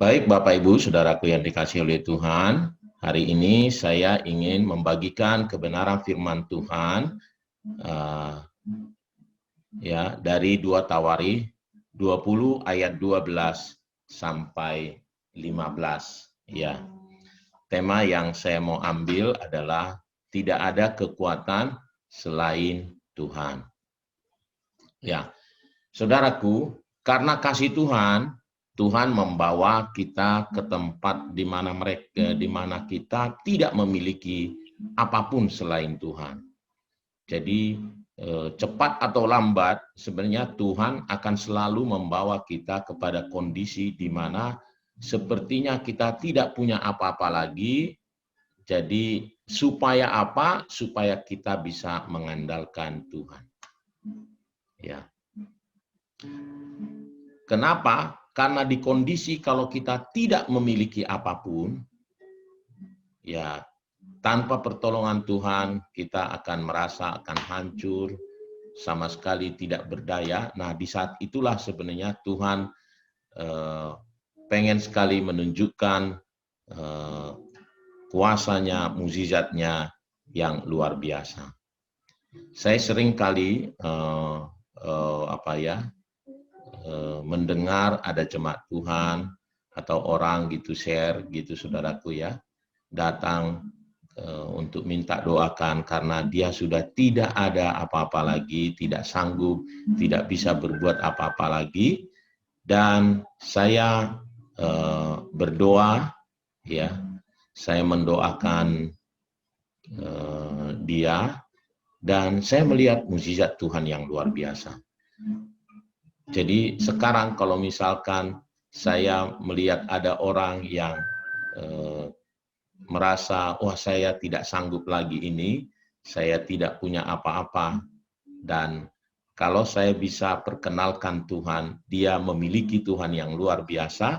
Baik Bapak Ibu, Saudaraku yang dikasihi oleh Tuhan, hari ini saya ingin membagikan kebenaran firman Tuhan dari 2 Tawarikh 20 ayat 12 sampai 15 ya. Tema yang saya mau ambil adalah tidak ada kekuatan selain Tuhan. Ya. Saudaraku, karena kasih Tuhan, Tuhan membawa kita ke tempat di mana kita tidak memiliki apapun selain Tuhan. Jadi cepat atau lambat sebenarnya Tuhan akan selalu membawa kita kepada kondisi di mana sepertinya kita tidak punya apa-apa lagi. Jadi supaya apa? Supaya kita bisa mengandalkan Tuhan. Ya. Kenapa? Karena di kondisi kalau kita tidak memiliki apapun, ya tanpa pertolongan Tuhan kita akan merasa akan hancur, sama sekali tidak berdaya. Nah di saat itulah sebenarnya Tuhan pengen sekali menunjukkan kuasanya, mukjizatnya yang luar biasa. Saya sering kali mendengar ada jemaat Tuhan atau orang gitu share gitu saudaraku ya, datang untuk minta doakan karena dia sudah tidak ada apa-apa lagi, tidak sanggup, tidak bisa berbuat apa-apa lagi, dan saya berdoa ya, saya mendoakan dia dan saya melihat mukjizat Tuhan yang luar biasa. Jadi sekarang kalau misalkan saya melihat ada orang yang merasa, wah saya tidak sanggup lagi ini, saya tidak punya apa-apa, dan kalau saya bisa perkenalkan Tuhan, dia memiliki Tuhan yang luar biasa,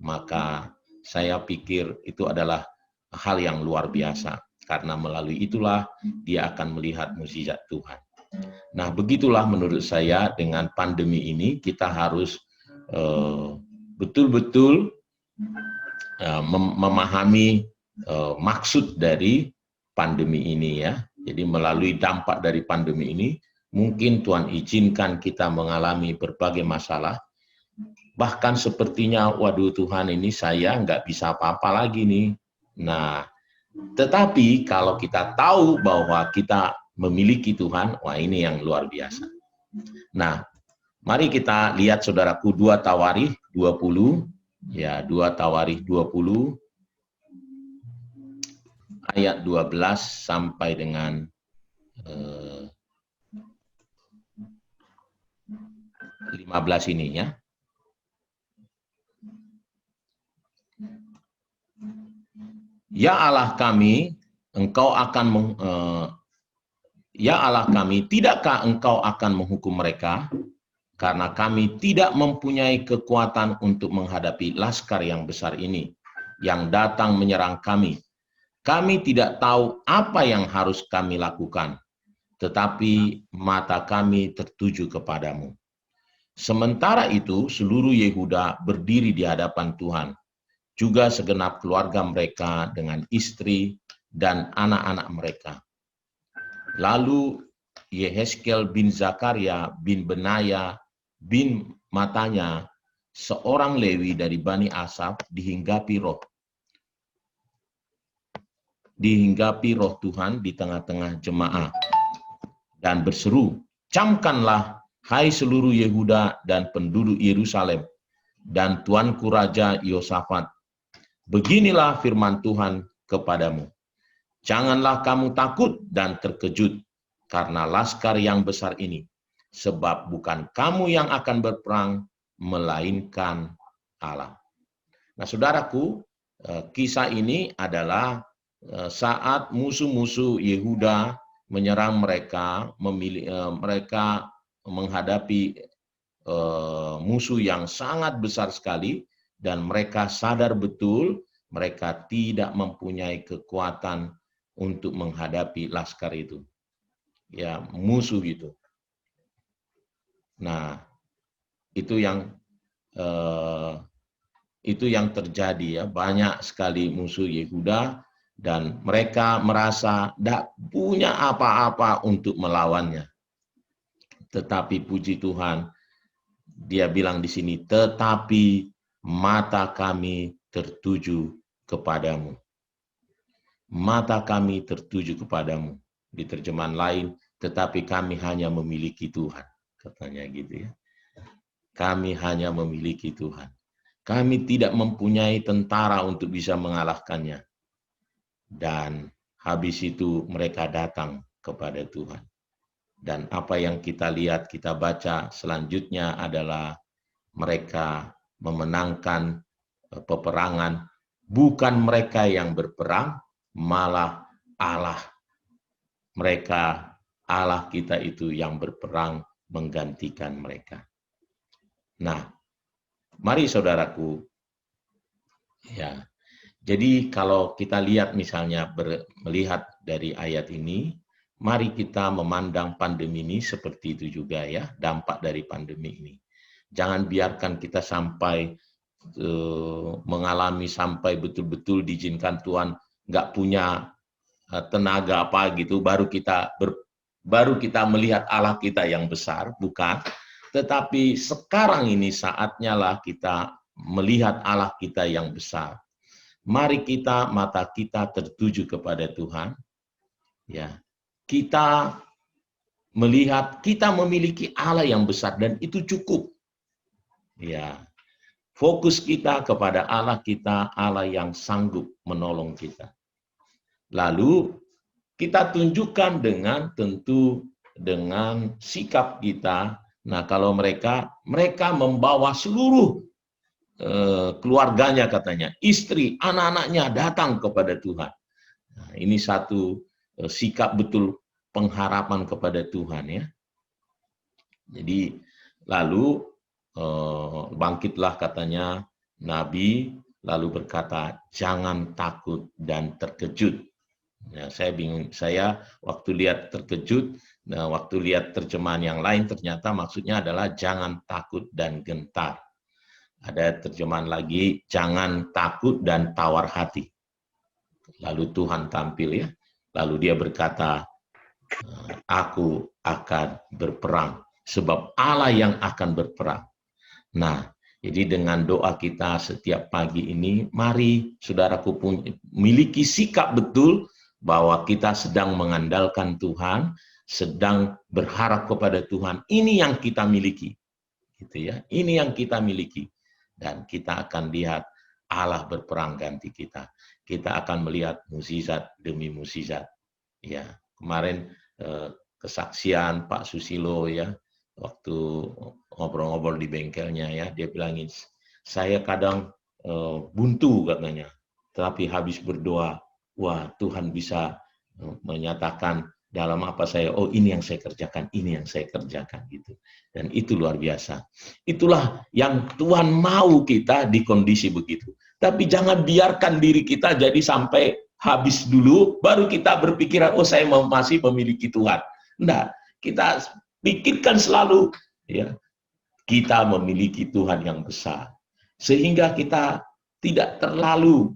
maka saya pikir itu adalah hal yang luar biasa, karena melalui itulah dia akan melihat mukjizat Tuhan. Nah, begitulah menurut saya dengan pandemi ini kita harus betul-betul memahami maksud dari pandemi ini ya. Jadi melalui dampak dari pandemi ini, mungkin Tuhan izinkan kita mengalami berbagai masalah. Bahkan sepertinya, waduh Tuhan ini saya nggak bisa apa-apa lagi nih. Nah, tetapi kalau kita tahu bahwa kita memiliki Tuhan, wah ini yang luar biasa. Nah, mari kita lihat saudaraku 2 Tawarikh 20, ya 2 Tawarikh 20, ayat 12 sampai dengan 15 ini ya. Ya Allah kami, ya Allah kami, tidakkah Engkau akan menghukum mereka? Karena kami tidak mempunyai kekuatan untuk menghadapi laskar yang besar ini, yang datang menyerang kami. Kami tidak tahu apa yang harus kami lakukan, tetapi mata kami tertuju kepadamu. Sementara itu, seluruh Yehuda berdiri di hadapan Tuhan, juga segenap keluarga mereka dengan istri dan anak-anak mereka. Lalu Yehezkel bin Zakaria bin Benaya bin Matanya, seorang Lewi dari Bani Asaf, dihinggapi roh Tuhan di tengah-tengah jemaah dan berseru, camkanlah hai seluruh Yehuda dan penduduk Yerusalem dan tuanku Raja Yosafat, beginilah firman Tuhan kepadamu. Janganlah kamu takut dan terkejut karena laskar yang besar ini, sebab bukan kamu yang akan berperang, melainkan Allah. Nah saudaraku, kisah ini adalah saat musuh-musuh Yehuda menyerang mereka, mereka menghadapi musuh yang sangat besar sekali, dan mereka sadar betul mereka tidak mempunyai kekuatan untuk menghadapi laskar itu, ya musuh itu. Nah itu yang itu yang terjadi ya. Banyak sekali musuh Yehuda dan mereka merasa tidak punya apa-apa untuk melawannya. Tetapi puji Tuhan, dia bilang di sini, tetapi mata kami tertuju kepadamu. Mata kami tertuju kepadamu. Di terjemahan lain, tetapi kami hanya memiliki Tuhan. Katanya gitu ya. Kami hanya memiliki Tuhan. Kami tidak mempunyai tentara untuk bisa mengalahkannya. Dan habis itu mereka datang kepada Tuhan. Dan apa yang kita lihat, kita baca selanjutnya adalah mereka memenangkan peperangan. Bukan mereka yang berperang, malah Allah. Mereka, Allah kita itu yang berperang menggantikan mereka. Nah, mari saudaraku, ya. Jadi kalau kita lihat misalnya melihat dari ayat ini, mari kita memandang pandemi ini seperti itu juga ya, dampak dari pandemi ini. Jangan biarkan kita sampai mengalami sampai betul-betul diizinkan Tuhan nggak punya tenaga apa gitu, baru kita melihat Allah kita yang besar, bukan. Tetapi sekarang ini saatnya lah kita melihat Allah kita yang besar. Mari kita, mata kita tertuju kepada Tuhan. Ya, kita melihat kita memiliki Allah yang besar dan itu cukup. Ya, fokus kita kepada Allah kita, Allah yang sanggup menolong kita. Lalu kita tunjukkan dengan sikap kita. Nah, kalau mereka membawa seluruh keluarganya katanya, istri, anak-anaknya datang kepada Tuhan. Nah, ini satu sikap betul pengharapan kepada Tuhan ya. Jadi lalu bangkitlah katanya Nabi, lalu berkata, jangan takut dan terkejut. Nah, saya bingung, saya waktu lihat terkejut, nah waktu lihat terjemahan yang lain ternyata maksudnya adalah jangan takut dan gentar. Ada terjemahan lagi, jangan takut dan tawar hati. Lalu Tuhan tampil ya. Lalu dia berkata, aku akan berperang. Sebab Allah yang akan berperang. Nah, jadi dengan doa kita setiap pagi ini, mari saudaraku miliki sikap betul bahwa kita sedang mengandalkan Tuhan, sedang berharap kepada Tuhan. Ini yang kita miliki. Gitu ya. Ini yang kita miliki. Dan kita akan lihat Allah berperang ganti kita. Kita akan melihat mukjizat demi mukjizat. Ya, kemarin kesaksian Pak Susilo ya, waktu ngobrol-ngobrol di bengkelnya ya, dia bilangin, saya kadang buntu katanya, tapi habis berdoa, wah Tuhan bisa menyatakan dalam apa saya, oh ini yang saya kerjakan, ini yang saya kerjakan gitu. Dan itu luar biasa. Itulah yang Tuhan mau kita di kondisi begitu. Tapi jangan biarkan diri kita jadi sampai habis dulu, baru kita berpikiran, oh saya masih memiliki Tuhan. Enggak, kita pikirkan selalu, ya kita memiliki Tuhan yang besar. Sehingga kita tidak terlalu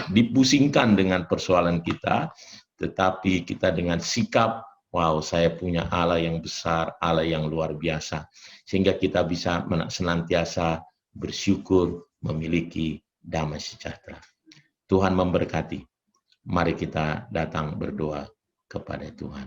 dipusingkan dengan persoalan kita, tetapi kita dengan sikap, wow saya punya Allah yang besar, Allah yang luar biasa, sehingga kita bisa senantiasa bersyukur memiliki damai sejahtera. Tuhan memberkati. Mari kita datang berdoa kepada Tuhan.